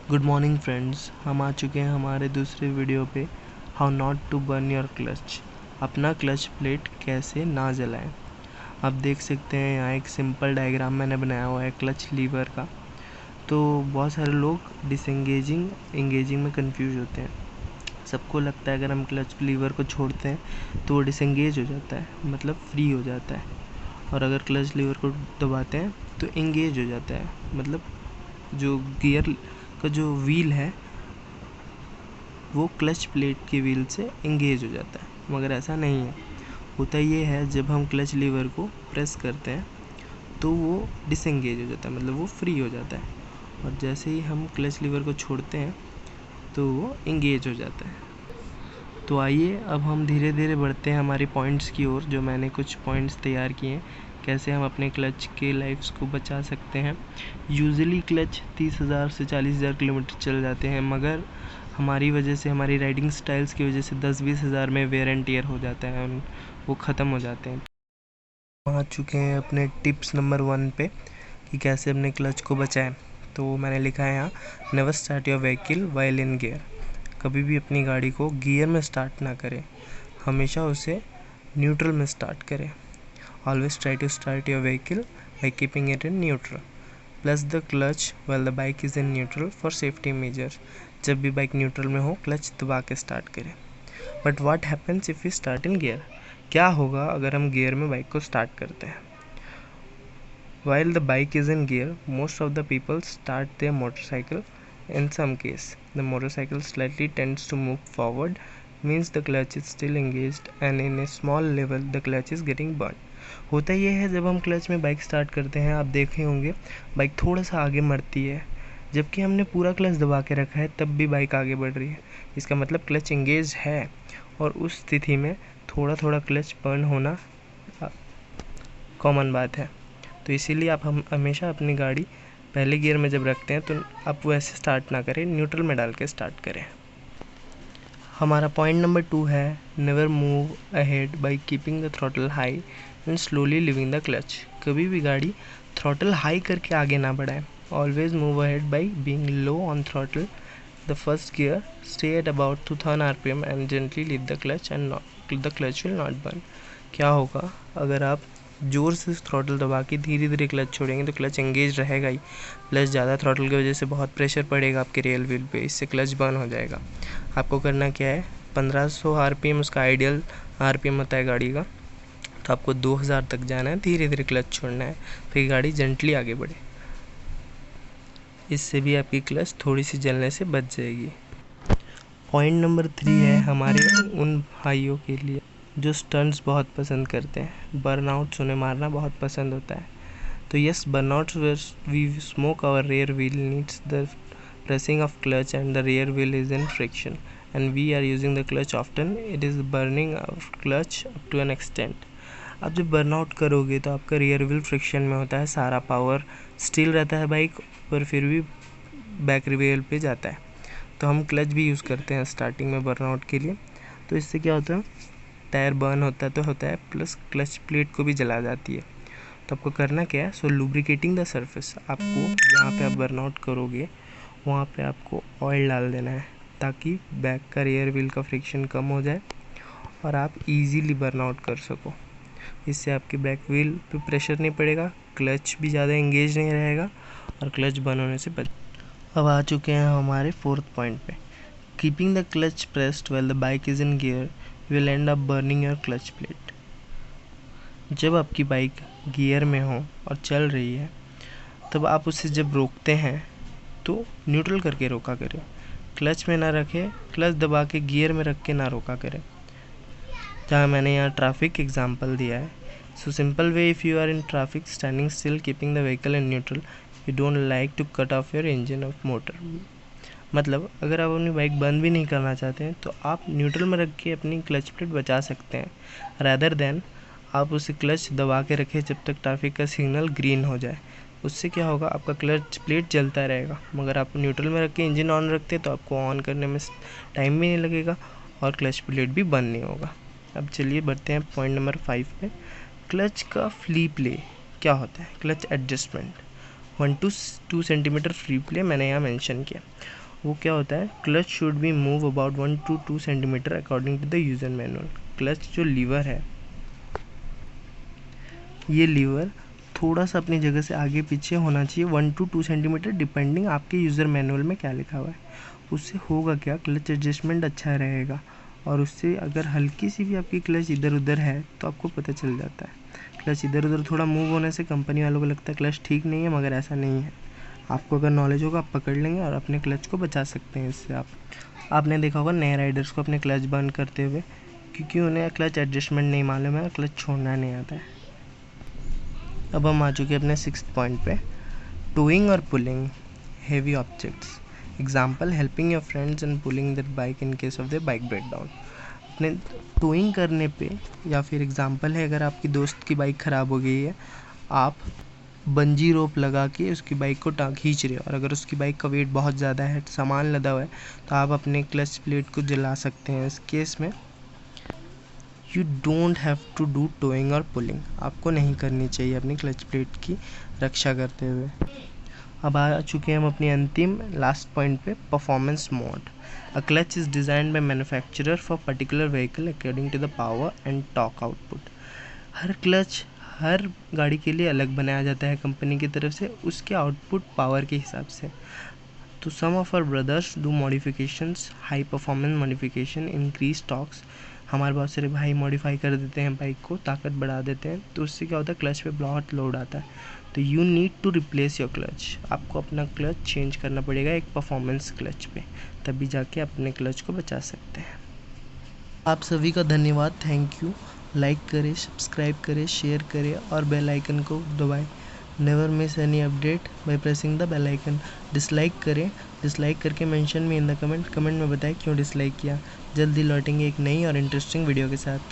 Good morning friends, हम आ चुके हैं हमारे दूसरे वीडियो पे how not to burn your clutch. अपना क्लच प्लेट कैसे ना जलाएं। आप देख सकते हैं यहाँ एक सिंपल डायग्राम मैंने बनाया हुआ है क्लच लीवर का। तो बहुत सारे लोग डिसएंगेजिंग एंगेजिंग में कंफ्यूज होते हैं। सबको लगता है अगर हम क्लच लीवर को छोड़ते हैं तो वो डिसएंगेज हो जाता है, मतलब फ्री हो जाता है, और अगर क्लच लीवर को दबाते हैं तो एंगेज हो जाता है, मतलब जो गियर का जो व्हील है वो क्लच प्लेट की व्हील से एंगेज हो जाता है। मगर ऐसा नहीं है, होता ये है जब हम क्लच लीवर को प्रेस करते हैं तो वो डिसएंगेज हो जाता है, मतलब वो फ्री हो जाता है, और जैसे ही हम क्लच लीवर को छोड़ते हैं तो वो एंगेज हो जाता है। तो आइए अब हम धीरे धीरे बढ़ते हैं हमारे पॉइंट्स की ओर, जो मैंने कुछ पॉइंट्स तैयार किए हैं कैसे हम अपने क्लच के लाइफ्स को बचा सकते हैं। यूजुअली क्लच 30,000 से 40,000 किलोमीटर चल जाते हैं, मगर हमारी वजह से, हमारी राइडिंग स्टाइल्स की वजह से 10-20 हज़ार में वेयर एंड टियर हो जाता है, वो ख़त्म हो जाते हैं। आ चुके हैं अपने टिप्स नंबर 1 पे कि कैसे अपने क्लच को बचाएं। तो मैंने लिखा है यहाँ, never start your vehicle while in gear. कभी भी अपनी गाड़ी को गियर में स्टार्ट ना करें, हमेशा उसे न्यूट्रल में स्टार्ट करें। Always try to start your vehicle by keeping it in neutral, plus the clutch while the bike is in neutral for safety measures. जब भी बाइक न्यूट्रल में हो क्लच दबा के स्टार्ट करें। But what happens if you start in gear. क्या होगा अगर हम गियर में बाइक को स्टार्ट करते हैं। While the bike is in gear, most of the people start their motorcycle. In some case, the motorcycle slightly tends to move forward, means the clutch is still engaged, and in a small level the clutch is getting burned. होता ये है जब हम clutch में bike start करते हैं, आप देखे होंगे बाइक थोड़ा सा आगे मरती है, जबकि हमने पूरा क्लच दबा के रखा है तब भी बाइक आगे बढ़ रही है। इसका मतलब क्लच एंगेज है, और उस स्थिति में थोड़ा थोड़ा क्लच बर्न होना कॉमन बात है। तो इसीलिए आप हम हमेशा अपनी गाड़ी पहले गियर में जब रखते हैं तो आप वैसे स्टार्ट ना करें, न्यूट्रल में डाल के स्टार्ट करें। हमारा पॉइंट नंबर 2 है, never move ahead by keeping the throttle high and slowly living the clutch. कभी भी गाड़ी थ्रॉटल हाई करके आगे ना बढ़ाएं। Always move ahead by being low on throttle the first gear, stay at about 2000 RPM and gently leave the clutch and the clutch will not burn. क्या होगा अगर आप ज़ोर से थ्रॉटल दबा के धीरे धीरे क्लच छोड़ेंगे तो क्लच एंगेज रहेगा ही, प्लस ज़्यादा थ्रॉटल की वजह से बहुत प्रेशर पड़ेगा आपके रियल व्हील पे, इससे क्लच बर्न हो जाएगा। आपको करना क्या है, 1500 RPM उसका आइडियल RPM होता है गाड़ी का, तो आपको 2000 तक जाना है, धीरे धीरे क्लच छोड़ना है, फिर गाड़ी जेंटली आगे बढ़े। इससे भी आपकी क्लच थोड़ी सी जलने से बच जाएगी। पॉइंट नंबर 3 है हमारे उन भाइयों के लिए जो स्टंट्स बहुत पसंद करते हैं, बर्नआउट्स उन्हें मारना बहुत पसंद होता है। तो yes, burnouts we smoke our rear wheel needs the pressing of clutch and the rear wheel is in friction and we are using the clutch often, it is burning our clutch up to an extent. आप जब burnout करोगे तो आपका rear wheel friction में होता है, सारा power still रहता है बाइक पर, फिर भी बैक व्हील पे जाता है। तो हम क्लच भी यूज़ करते हैं स्टार्टिंग में बर्नआउट के लिए, तो इससे क्या होता है, टायर बर्न होता है तो होता है, प्लस क्लच प्लेट को भी जला जाती है। तो आपको करना क्या है, सो लुब्रिकेटिंग द सरफेस, आपको जहाँ पे आप बर्नआउट करोगे वहाँ पे आपको ऑयल डाल देना है, ताकि बैक का रियर व्हील का फ्रिक्शन कम हो जाए और आप इजीली बर्नआउट कर सको। इससे आपके बैक व्हील पे प्रेशर नहीं पड़ेगा, क्लच भी ज़्यादा एंगेज नहीं रहेगा और क्लच बर्न होने से बच। अब आ चुके हैं हमारे 4th पॉइंट पे, keeping the clutch pressed while the bike is in gear will and up burning your clutch plate. जब आपकी बाइक गियर में हो और चल रही है, तब आप उसे जब रोकते हैं तो न्यूट्रल करके रोका करें, क्लच में ना रखें, क्लच दबा के गियर में रख के ना रोका करें। जहाँ मैंने यहाँ ट्रैफिक एग्जांपल दिया है, so simple way, if you are in traffic standing still keeping the vehicle in neutral, you don't like to cut off your engine off motor. मतलब अगर आप अपनी बाइक बंद भी नहीं करना चाहते हैं तो आप न्यूट्रल में रख के अपनी क्लच प्लेट बचा सकते हैं, रैदर देन आप उसे क्लच दबा के रखें जब तक ट्रैफिक का सिग्नल ग्रीन हो जाए। उससे क्या होगा, आपका क्लच प्लेट जलता रहेगा, मगर आप न्यूट्रल में रख के इंजन ऑन रखते तो आपको ऑन करने में टाइम भी नहीं लगेगा और क्लच प्लेट भी बंद नहीं होगा। अब चलिए बढ़ते हैं पॉइंट नंबर 5 पे, क्लच का फ्ली प्ले क्या होता है, clutch adjustment. 1 to 2 centimetre free play मैंने यहाँ मेंशन किया। वो क्या होता है, clutch should be move about 1 to 2 centimetre according to the user manual. Clutch जो लीवर है, ये लीवर थोड़ा सा अपनी जगह से आगे पीछे होना चाहिए 1 to 2 सेंटीमीटर, डिपेंडिंग आपके यूज़र मैनुअल में क्या लिखा हुआ है। उससे होगा क्या, क्लच एडजस्टमेंट अच्छा रहेगा, और उससे अगर हल्की सी भी आपकी क्लच इधर उधर है तो आपको पता चल जाता है। क्लच इधर उधर थोड़ा मूव होने से कंपनी वालों को लगता है क्लच ठीक नहीं है, मगर ऐसा नहीं है। आपको अगर नॉलेज होगा आप पकड़ लेंगे और अपने क्लच को बचा सकते हैं इससे। आपने देखा होगा नए राइडर्स को अपने क्लच बंद करते हुए, क्योंकि उन्हें क्लच एडजस्टमेंट नहीं मालूम है और क्लच छोड़ना नहीं आता है। अब हम आ चुके हैं अपने 6th पॉइंट पे, टोइंग और pulling heavy objects. Example, helping your friends and pulling that bike in case of the bike break down. अपने टोइंग करने पे, या फिर एग्जाम्पल है अगर आपकी दोस्त की बाइक ख़राब हो गई है, आप बंजी रोप लगा के उसकी बाइक को खींच रहे हो, और अगर उसकी बाइक का वेट बहुत ज़्यादा है, सामान लदा हुआ है, तो आप अपने क्लच प्लेट को जला सकते हैं। इस केस में you don't have to do towing और पुलिंग, आपको नहीं करनी चाहिए अपनी क्लच प्लेट की रक्षा करते हुए। अब आ चुके हैं हम अपनी अंतिम लास्ट पॉइंट पे, performance mode. A clutch is designed by manufacturer for particular vehicle according to the power and torque output. हर क्लच हर गाड़ी के लिए अलग बनाया जाता है कंपनी की तरफ से, उसके आउटपुट पावर के हिसाब से। तो some of our brothers do modifications, high performance modification, increase torques. हमारे बहुत सारे भाई मॉडिफाई कर देते हैं बाइक को, ताकत बढ़ा देते हैं, तो उससे क्या होता है, क्लच पे बहुत लोड आता है। तो you need to replace your clutch, आपको अपना क्लच चेंज करना पड़ेगा एक परफॉर्मेंस क्लच पे, तभी जाके अपने क्लच को बचा सकते हैं। आप सभी का धन्यवाद, थैंक यू। लाइक करें, सब्सक्राइब करें, शेयर करें और बेल आइकन को दबाएं। Never miss any update by pressing the bell icon. Dislike करें, डिसलाइक करके mention me in the comment में बताएं क्यों डिसलाइक किया। जल्दी लौटेंगे एक नई और इंटरेस्टिंग वीडियो के साथ।